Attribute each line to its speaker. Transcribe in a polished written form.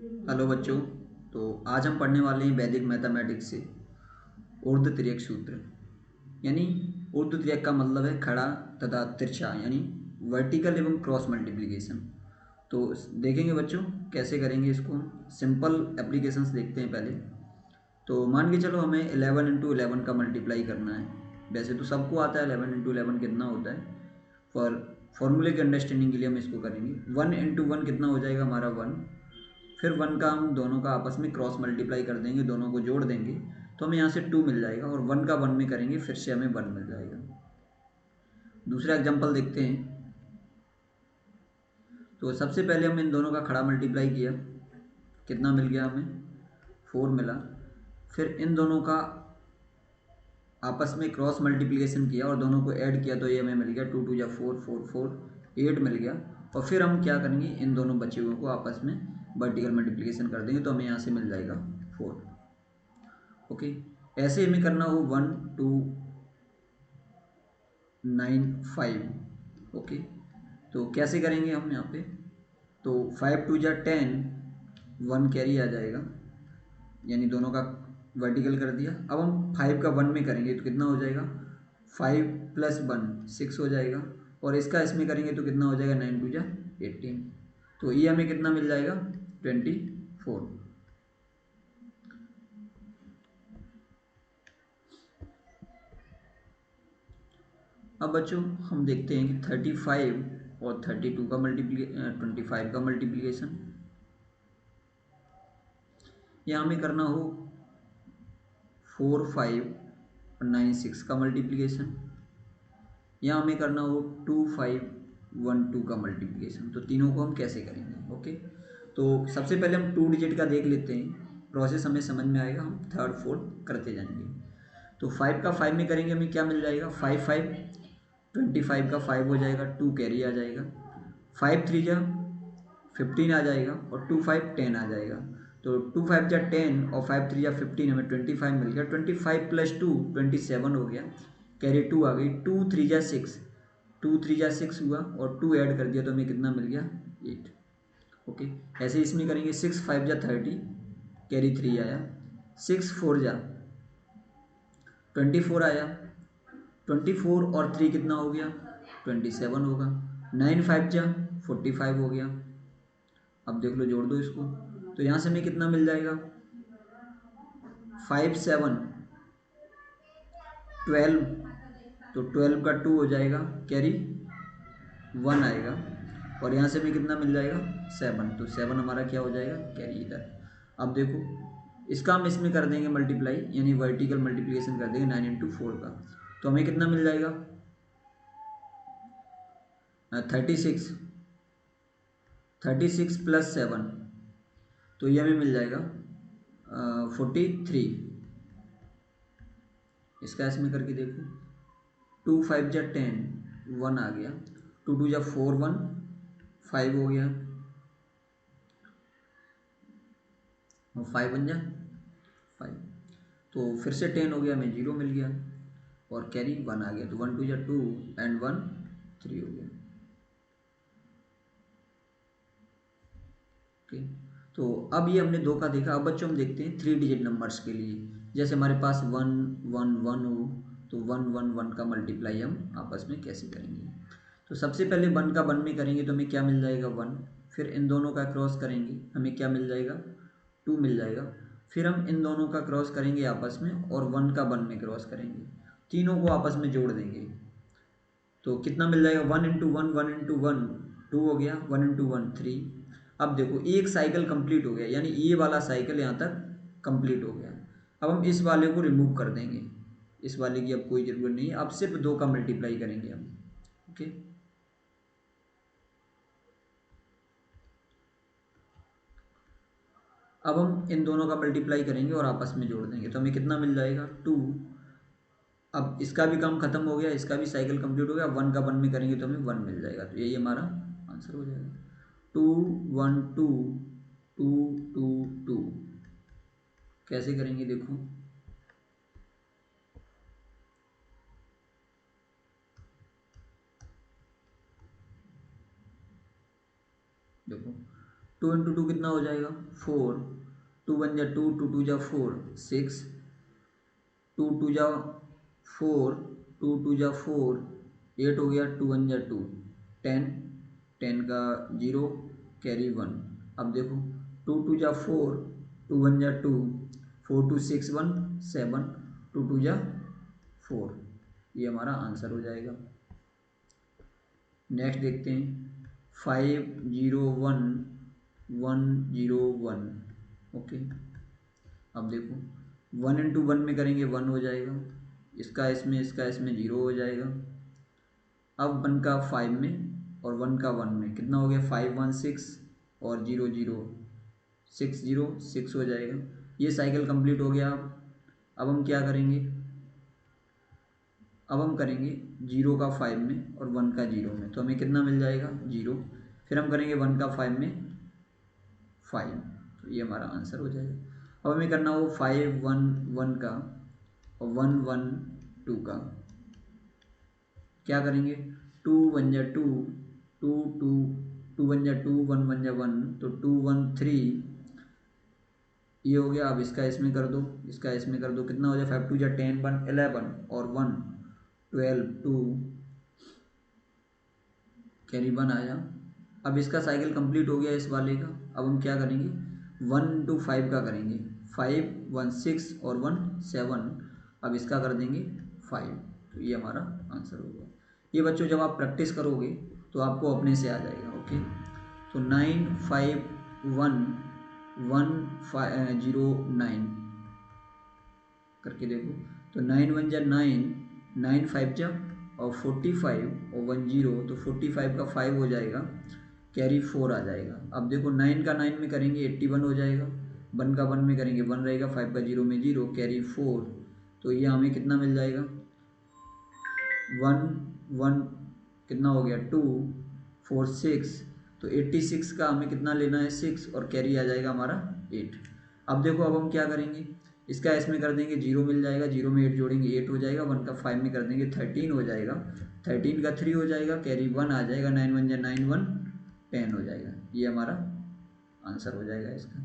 Speaker 1: Hello बच्चों। तो आज हम पढ़ने वाले हैं वैदिक मैथमेटिक्स से ऊर्ध्व तिर्यक सूत्र। यानी ऊर्ध्व तिर्यक का मतलब है खड़ा तथा तिरछा, यानी वर्टिकल एवं क्रॉस मल्टीप्लिकेशन। तो देखेंगे बच्चों कैसे करेंगे इसको। सिंपल एप्लीकेशंस देखते हैं पहले। तो मान के चलो हमें 11 इंटू 11 का मल्टीप्लाई करना है। वैसे तो सबको आता है 11 इंटू 11 कितना होता है, पर फॉर्मूले के अंडरस्टैंडिंग के लिए हम इसको करेंगे। 1 इंटू 1 कितना हो जाएगा हमारा 1। फिर 1 का हम दोनों का आपस में क्रॉस मल्टीप्लाई कर देंगे, दोनों को जोड़ देंगे तो हमें यहाँ से 2 मिल जाएगा, और 1 का 1 में करेंगे फिर से हमें 1 मिल जाएगा। दूसरा एग्जांपल देखते हैं। तो सबसे पहले हम इन दोनों का खड़ा मल्टीप्लाई किया, कितना मिल गया हमें 4 मिला। फिर इन दोनों का आपस में क्रॉस मल्टीप्लिकेशन किया और दोनों को ऐड किया तो ये हमें मिल गया 2 2 जा 4 4 4 8 मिल गया। और फिर हम क्या करेंगे, इन दोनों बचे हुए को आपस में वर्टिकल मल्टीप्लिकेशन कर देंगे तो हमें यहाँ से मिल जाएगा 4। ओके, ऐसे हमें करना हो 1 2 9 5। ओके, तो कैसे करेंगे हम यहाँ पे। तो 5 2 जा 10, 1 कैरी आ जाएगा, यानी दोनों का वर्टिकल कर दिया। अब हम 5 का 1 में करेंगे तो कितना हो जाएगा, 5 प्लस 1 6 हो जाएगा। और इसका इसमें करेंगे तो कितना हो जाएगा, 9 2 जा 18। तो ये हमें कितना मिल जाएगा 24। अब बच्चों हम देखते हैं कि 35 और 32 का 25 का मल्टीप्लिकेशन। यहाँ हमें करना हो 4 5 और 9 6 का मल्टीप्लिकेशन। यहाँ हमें करना हो 2 5 1 2 का मल्टीप्लिकेशन। तो तीनों को हम कैसे करेंगे। ओके, तो सबसे पहले हम 2 डिजिट का देख लेते हैं, प्रोसेस हमें समझ में आएगा, हम थर्ड फोर्थ करते जाएंगे। तो 5 का 5 में करेंगे हमें क्या मिल जाएगा, 5 5 25 का 5 हो जाएगा, 2 कैरी आ जाएगा। 5 3 जा 15 आ जाएगा, और 2 5 10 आ जाएगा। तो 2 5 जा 10 और 5 3 जा 15, हमें 25 मिल गया। 25 प्लस 2 27 हो गया, कैरी 2 आ गई। 2 3 जा 6, 2 3 जा 6 हुआ, और 2 ऐड कर दिया तो हमें कितना मिल गया 8। ओके, ऐसे इसमें करेंगे 6 5 जा 30, कैरी 3 आया। 6 4 जा 24 आया। 24 और 3 कितना हो गया 27 होगा। 9 5 जा 45 हो गया। अब देख लो, जोड़ दो इसको, तो यहाँ से हमें कितना मिल जाएगा 5 7 12। तो 12 का 2 हो जाएगा, कैरी 1 आएगा, और यहाँ से हमें कितना मिल जाएगा 7। तो 7 हमारा क्या हो जाएगा, कैरी इधर। अब देखो, इसका हम इसमें कर देंगे मल्टीप्लाई, यानी वर्टिकल मल्टीप्लिकेशन कर देंगे 9 इंटू 4 का। तो हमें कितना मिल जाएगा 36। 36 प्लस 7, तो ये हमें मिल जाएगा 43। इसका इसमें करके देखो, 2 5 जा 10, 1 आ गया। 2 2 जा 4 1 5 हो गया, और 5 1 जा 5। तो फिर से 10 हो गया, हमें 0 मिल गया, और कैरी 1 आ गया। तो 1 2 जा 2 एंड 1 3 हो गया। ओके, तो अब ये हमने 2 का देखा। अब बच्चों हम देखते हैं 3 डिजिट नंबर्स के लिए। जैसे हमारे पास 1 1 1 हो, तो 1 1 1 का मल्टीप्लाई हम आपस में कैसे करेंगे। तो सबसे पहले 1 का 1 में करेंगे तो हमें क्या मिल जाएगा 1। फिर इन दोनों का क्रॉस करेंगे, हमें क्या मिल जाएगा 2 मिल जाएगा। फिर हम इन दोनों का क्रॉस करेंगे आपस में, और 1 का 1 में क्रॉस करेंगे, तीनों को आपस में जोड़ देंगे। तो कितना मिल जाएगा 1 इंटू 1 1 इंटू 1 2 हो गया, 1 इंटू 1 3। अब देखो, एक साइकिल कंप्लीट हो गया, यानी ये वाला साइकिल यहाँ तक कंप्लीट हो गया। अब हम इस वाले को रिमूव कर देंगे, इस वाले की अब कोई ज़रूरत नहीं है, अब सिर्फ 2 का मल्टीप्लाई करेंगे हम। ओके, अब हम इन दोनों का मल्टीप्लाई करेंगे और आपस में जोड़ देंगे तो हमें कितना मिल जाएगा 2। अब इसका भी काम खत्म हो गया, इसका भी साइकिल कंप्लीट हो गया। 1 का 1 में करेंगे तो हमें 1 मिल जाएगा, तो यही हमारा आंसर हो जाएगा। 2 1 2 2 2 2। कैसे करेंगे देखो, देखो टू इंटू टू कितना हो जाएगा 4, टू वन जा टू, टू टू जा 4 6, टू टू जा 4, टू टू जा 4 8 हो गया, टू वन जा 2 10, 10 का 0 कैरी 1। अब देखो टू टू जा 4, टू वन जा 2, 4 2 6 1 7, टू टू जा 4, ये हमारा आंसर हो जाएगा। नेक्स्ट देखते हैं 5 0 1 1 0 1। ओके, अब देखो 1 इंटू 1 में करेंगे 1 हो जाएगा, इसका इसमें 0 हो जाएगा। अब 1 का 5 में और 1 का 1 में कितना हो गया 5 1 6 और 0 0 6 0 6 हो जाएगा। ये साइकिल कंप्लीट हो गया। अब हम क्या करेंगे, अब हम करेंगे 0 का 5 में और 1 का 0 में, तो हमें कितना मिल जाएगा 0। फिर हम करेंगे 1 का 5 में 5, तो ये हमारा आंसर हो जाएगा। अब हमें करना हो 5 1 1 का और 1 1 2 का। क्या करेंगे 2 1 जा 2, 2 2 2 1 जा 2, 1 1 जा 1, तो 2 1 3 ये हो गया। अब इसका इसमें कर दो, इसका इसमें कर दो, कितना हो जाए 5 2 जा 10 1 11 और 1 12 2 कैरी 1 आया। अब इसका साइकिल कंप्लीट हो गया इस वाले का। अब हम क्या करेंगे 1 इंटू 5 का करेंगे, 5 1 6 और 1 7। अब इसका कर देंगे 5, तो ये हमारा आंसर होगा। ये बच्चों जब आप प्रैक्टिस करोगे तो आपको अपने से आ जाएगा। ओके, तो 9 5 1 1 0 9 करके देखो, तो 9 1 जा 9, 9 5 जा और 45 और 1 0, तो 45 का 5 हो जाएगा, कैरी 4 आ जाएगा। अब देखो 9 का 9 में करेंगे 81 हो जाएगा, 1 का 1 में करेंगे 1 रहेगा, 5 का 0 में 0 कैरी 4, तो ये हमें कितना मिल जाएगा 1 1 कितना हो गया 2 4 6, तो 86 का हमें कितना लेना है 6 और कैरी आ जाएगा हमारा 8। अब देखो अब हम क्या करेंगे, इसका इसमें कर देंगे 0 मिल जाएगा, 0 में 8 जोड़ेंगे 8 हो जाएगा, 1 का 5 में कर देंगे 13 हो जाएगा, 13 का 3 हो जाएगा, कैरी 1 आ जाएगा, 9 1 जा 9 1 10 हो जाएगा। ये हमारा आंसर हो जाएगा इसका।